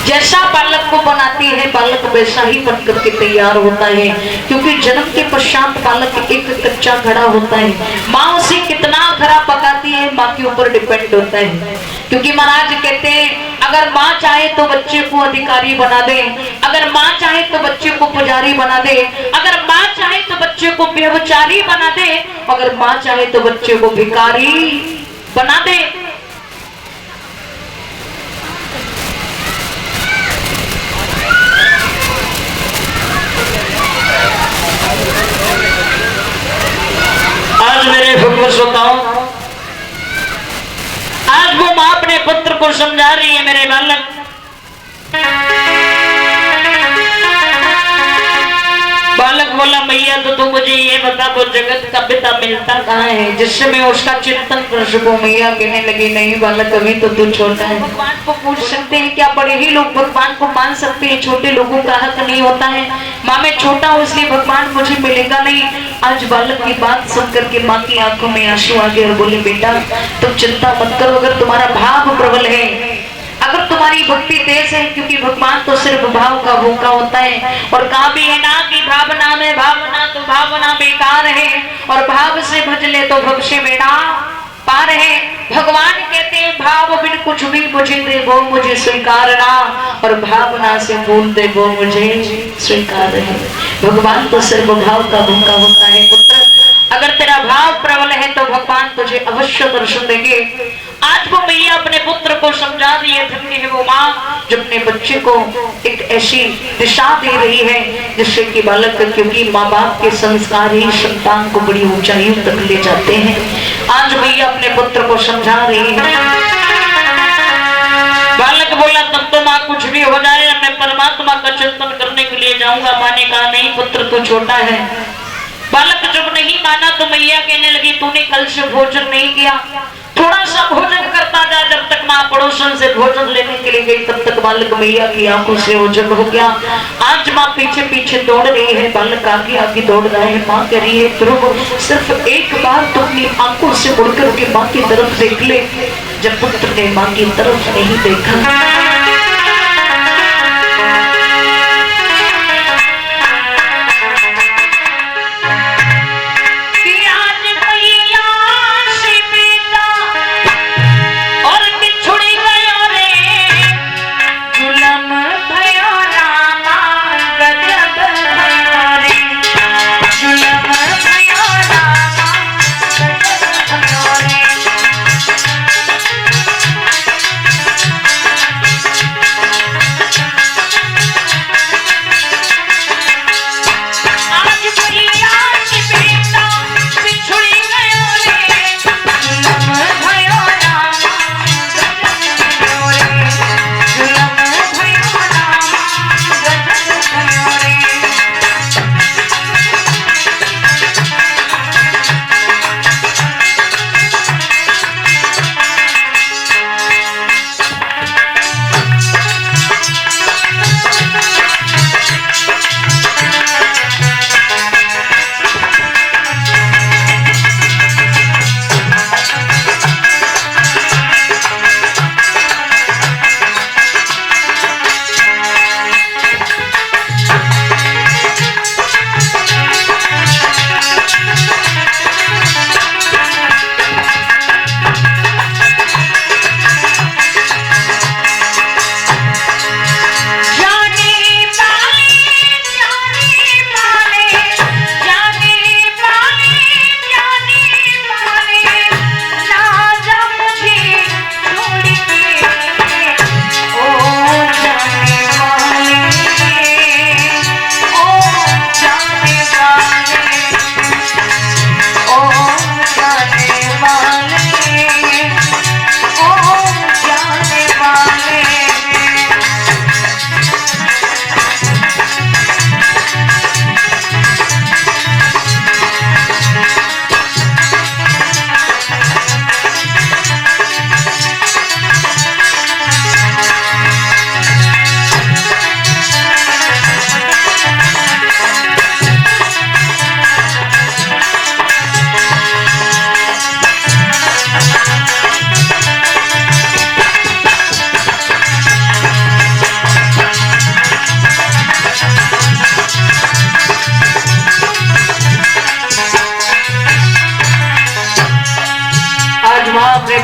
जैसा बालक को बनाती है बालक वैसा ही बनकर के तैयार होता है, क्योंकि जन्म के पश्चात बालक एक कच्चा घड़ा होता है। माँ उसे कितना घड़ा पकाती है माँ के ऊपर डिपेंड होता है, क्योंकि महाराज कहते हैं अगर माँ चाहे तो बच्चे को अधिकारी बना दे, अगर माँ चाहे तो बच्चे को पुजारी बना दे, अगर माँ चाहे तो बच्चे को व्यभिचारी बना दे, अगर माँ चाहे तो बच्चे को भिखारी बना दे। आज मेरे भगवत श्रोताओं, आज वो मां अपने पुत्र को समझा रही है, मेरे बालक बालक बोला मैया तो तू मुझे ये बता वो जगत का पिता मिलता कहाँ है, जिससे मैं उसका चिंतन कर सकूं। मैया कहने लगी नहीं बालक अभी तो तू छोटा है, भगवान को पूछ सकते हैं क्या? बड़े ही लोग भगवान को मान सकते हैं, छोटे लोगों का हक नहीं होता है। माँ मैं छोटा हूँ इसलिए भगवान मुझे मिलेगा नहीं। आज बालक की बात सुनकर के माँ की आंखों में आंसू आ गए और बोले बेटा तुम चिंता मत करो, अगर तुम्हारा भाव प्रबल है, अगर तुम्हारी भक्ति तेज है, क्योंकि भगवान तो सिर्फ भाव का भूखा होता है। और कहा भी है ना कि भावना में भावना तो भावना बेकार है, और भाव से भज ले तो भव से बेड़ा पार है। भगवान कहते हैं भाव बिन कुछ भी मुझे दे वो मुझे स्वीकार ना, और भावना से भूल दे वो मुझे स्वीकार है। भगवान तो सिर्फ भाव का भूखा होता है। पुत्र अगर तेरा भाव प्रबल है तो भगवान तुझे अवश्य दर्शन देंगे। आज वो मैया अपने पुत्र को समझा रही है, धन्य है वो माँ जो अपने बच्चे को एक ऐसी दिशा दे रही है जिससे कि बालक, क्योंकि माँ बाप के संस्कार ही संतान को बड़ी ऊंचाइयों तक ले जाते हैं। आज मैया अपने पुत्र को समझा रही है। बालक बोला तब तो माँ कुछ भी हो जाए मैं परमात्मा का चिंतन करने के लिए जाऊंगा। माँ ने कहा नहीं पुत्र तू छोटा है। बालक जब नहीं माना तो मैया कहने लगी तूने कल से भोजन नहीं किया, थोड़ा सा भोजन करता जा। जब तक माँ पड़ोसन से भोजन लेने के लिए गई तब तक बालक मैया की आंखों से ओझल हो गया। आज माँ पीछे पीछे दौड़ रही है, बालक आगे आगे दौड़ रहा है। माँ कह रही है ध्रुव सिर्फ एक बार तो अपनी आंखों से मुड़कर के माँ की तरफ देख ले। जब पुत्र ने माँ की तरफ नहीं देखा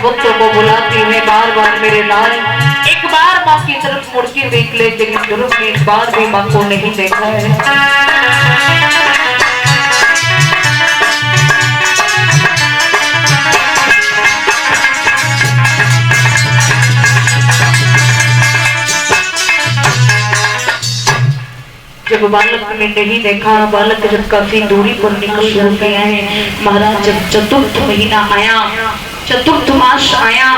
पुत्र को बुलाती है बार बार मेरे लाल, एक बार माँ की तरफ मुड़ के देख ले, लेकिन ध्रुव ने एक बार भी माँ को नहीं देखा है। जब बालक ने नहीं देखा, बालक जब काफी दूरी पर निकल शुरू किया है, महाराज जब चतुर्थ महीना आया, चतुर्थ मास आया,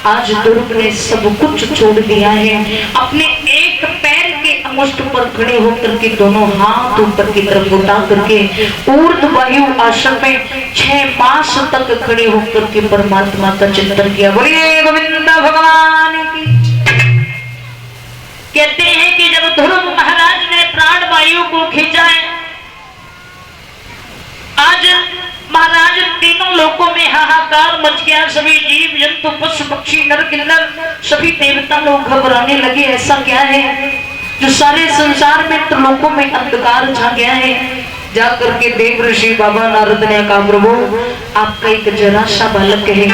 आज ध्रुव ने सब कुछ छोड़ दिया है। अपने एक पैर के अंगुष्ठ पर खड़े होकर के दोनों हाथ ऊपर की तरफ उठा करके ऊर्ध्ववायु आसन में 6 मास तक खड़े होकर के परमात्मा का चिंतन किया। बोलिए गोविंद भगवान की। कहते हैं कि जब ध्रुव महाराज ने प्राण वायु को खींचा है, आज महाराज तीनों लोकों में हाहाकार मच गया। सभी जीव जंतु पशु पक्षी नर किन्नर सभी देवता लोग घबराने लगे। ऐसा क्या है जो सारे संसार में त्रिलोकों में अंधकार छा गया है? जाकर के देव ऋषि बाबा नारद ने कहा, प्रभु आपका एक जरा सा बालक है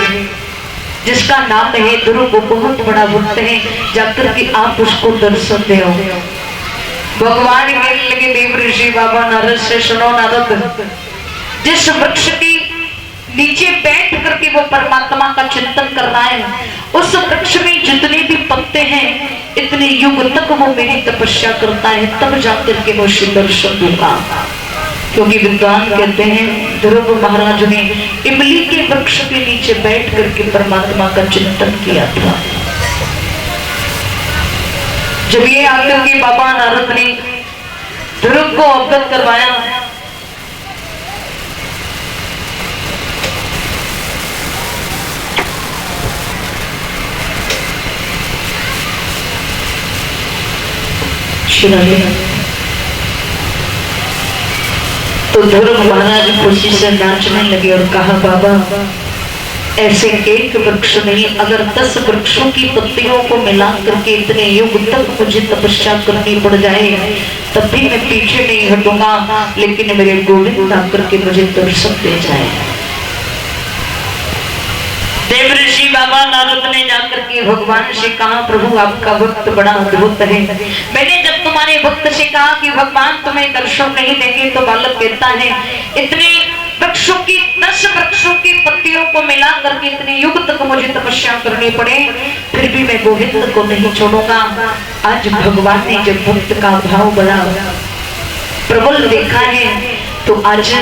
जिसका नाम है ध्रुव, बहुत बड़ा भक्त है, जाकर के आप उसको दर्शन दे। भगवान कहने लगे देव ऋषि बाबा नारद से, सुनो नारद, जिस वृक्ष की नीचे बैठ करके वो परमात्मा का चिंतन कर रहा है, उस वृक्ष में जितने भी पत्ते हैं इतने युग तक वो मेरी तपस्या करता है, तब जाकर के वो दर्शन दूंगा। क्योंकि विद्वान कहते हैं ध्रुव महाराज ने इमली के वृक्ष के नीचे बैठ करके परमात्मा का चिंतन किया था। जब ये आकर के बाबा नारद ने ध्रुव को अवगत करवाया, तो ध्रुव महाराज खुशी से नाचने लगे और कहा, बाबा ऐसे एक वृक्ष नहीं, अगर 10 वृक्षों की पत्तियों को मिला करके इतने युग तक मुझे तपस्या करनी पड़ जाए तब भी मैं पीछे नहीं हटूंगा, लेकिन मेरे गोविंद आकर के मुझे दर्शन दे जाए। देव ऋषि बाबा नारद ने जाकर के भगवान से कहा, प्रभु आपका भक्त बड़ा अद्भुत है। मैंने जब तुम्हारे भक्त से कहा कि भगवान तुम्हें दर्शन नहीं देंगे, तो बालक कहता है इतने वृक्षों की 10 वृक्षों की पत्तियों को मिला करके इतने युग तक मुझे तपस्या करनी पड़े, फिर भी मैं गोविंद को नहीं छोड़ूंगा। आज भगवान ने जब भक्त का भाव बड़ा प्रबल देखा है, तो आज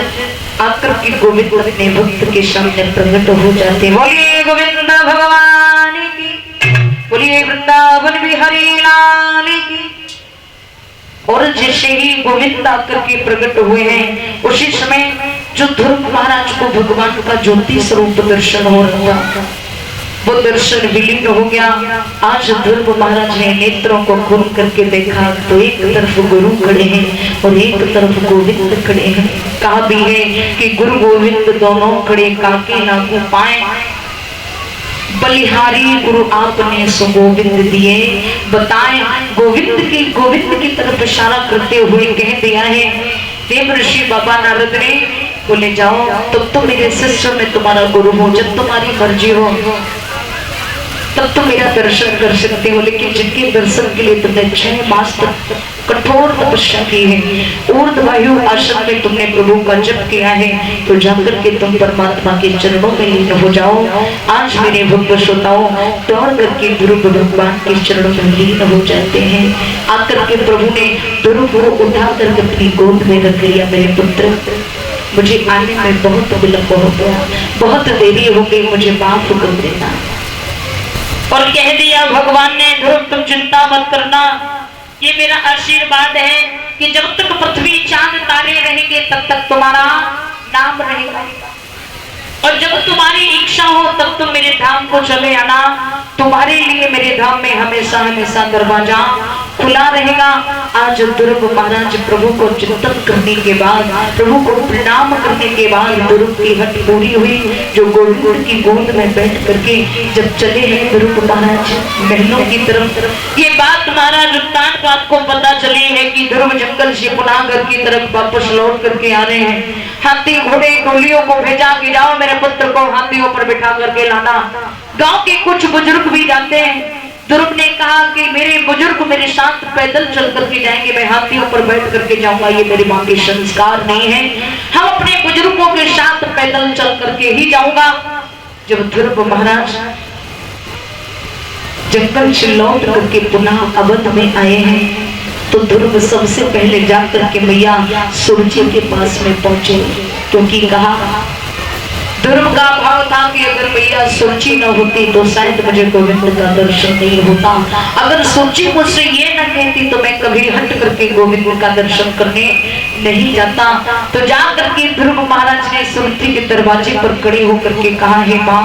आकर के गोविंद अपने भक्त के सामने प्रकट हो जाते। बोलिए गोविंद भगवान की, बोलिए वृंदावन बिहारी लाल की। और जैसे ही गोविंद आकर के प्रकट हुए हैं, उसी समय जो ध्रुव महाराज को भगवान का ज्योति स्वरूप दर्शन हो रहा था, वो दर्शन विलीन हो गया। आज ध्रुव महाराज ने नेत्रों को खोल करके देखा तो एक तरफ गुरु खड़े हैं और एक तरफ गोविंद खड़े हैं। कहा भी है कि गुरु गोविंद दोनों खड़े, काके नाकू पाए बलिहारी गुरु आपने सो गोविंद दिए बताए। गोविंद की तरफ इशारा करते हुए कह दिया है देव ऋषि बाबा नारद ने, बोले जाओ तब तो मेरे शिष्य में तुम्हारा गुरु हो, जब तुम्हारी मर्जी हो तब तो मेरा दर्शन कर सकते हो। लेकिन जिनके दर्शन के लिए तुमने 6 मास तक कठोर तपस्या की है, ऊर्ध्ववायु आसन में तुमने प्रभु का जप किया है, तो जाकर के तुम परमात्मा के चरणों में लीन हो जाओ। आज मेरे भक्त श्रोताओं दौड़ करके ध्रुव भगवान के चरणों में लीन हो जाते हैं। आकर के प्रभु ने ध्रुव को उठा करके अपनी गोद में रख लिया। मेरे पुत्र, मुझे आने में बहुत विलंब हो गया, बहुत देरी हो गई, मुझे माफ कर देना। और कह दिया भगवान ने, ध्रुव तुम चिंता मत करना, ये मेरा आशीर्वाद है कि जब तक पृथ्वी चांद तारे रहेंगे तब तक तुम्हारा नाम रहेगा, और जब तुम्हारी इच्छा हो तब तुम मेरे धाम को चले आना। तुम्हारे लिए मेरे धाम में हमेशा हमेशा दरवाजा खुला रहेगा। आज ध्रुव महाराज प्रभु को चिंतन करने के बाद, प्रभु को प्रणाम करने के बाद ध्रुव की हट पूरी हुई। जो गोविंद की गोद में बैठ करके जब चले हैं ध्रुव महाराज महलों की तरफ, ये बात महाराज उत्तानपाद को पता चली है कि ध्रुव जंगल से पुनः घर की तरफ वापस लौट करके आ रहे हैं। हाथी घोड़े टोलियों को भेजा कि जाओ मेरे पुत्र को हाथियों पर बिठा करके लाना। गांव के कुछ बुजुर्ग भी जाते हैं। ध्रुव ने कहा कि मेरे बुजुर्ग मेरे साथ पैदल चल करके जाएंगे, मैं हाथियों पर बैठ करके जाऊंगा, ये मेरी माँ के संस्कार नहीं है, हम अपने बुजुर्गों के साथ पैदल चल करके ही जाऊंगा। जब ध्रुव महाराज जंगल से लौट करके पुनः अवध में आए हैं तो ध्रुव सबसे पहले जाकर के मैया सुरजी के पास में पहुंचे, क्योंकि कहा ध्रुव का भाव था कि अगर मैया सुरजी न होती तो शायद मुझे गोविंद का दर्शन नहीं होता, अगर सुरजी मुझसे ये न कहती तो मैं कभी हट करके गोविंद का दर्शन करने नहीं जाता। तो जा करके ध्रुव महाराज ने सुरजी के दरवाजे पर खड़े होकर के कहा, हे माँ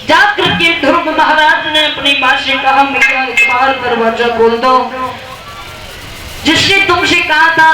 जाकर के ध्रुव महाराज ने अपनी माँ से कहा, मैया एक बार दरवाजा खोल दो, जिसने तुमसे कहा था